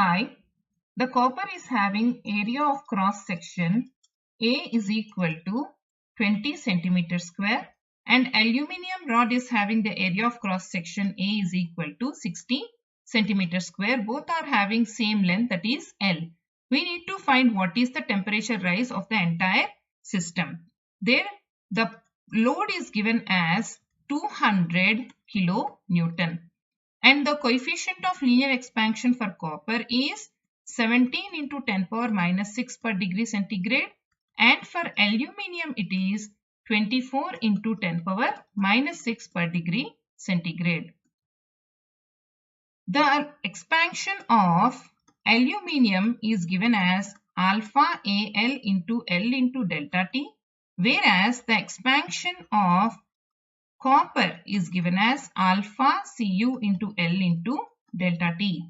Hi, the copper is having area of cross section A is equal to 20 centimeter square and aluminium rod is having the area of cross section A is equal to 60 centimeter square. Both are having same length, that is L. We need to find what is the temperature rise of the entire system. There the load is given as 200 kilonewton. And the coefficient of linear expansion for copper is 17 into 10 power minus 6 per degree centigrade, and for aluminium it is 24 into 10 power minus 6 per degree centigrade. The expansion of aluminium is given as alpha Al into L into delta T, whereas the expansion of copper is given as alpha Cu into L into delta T.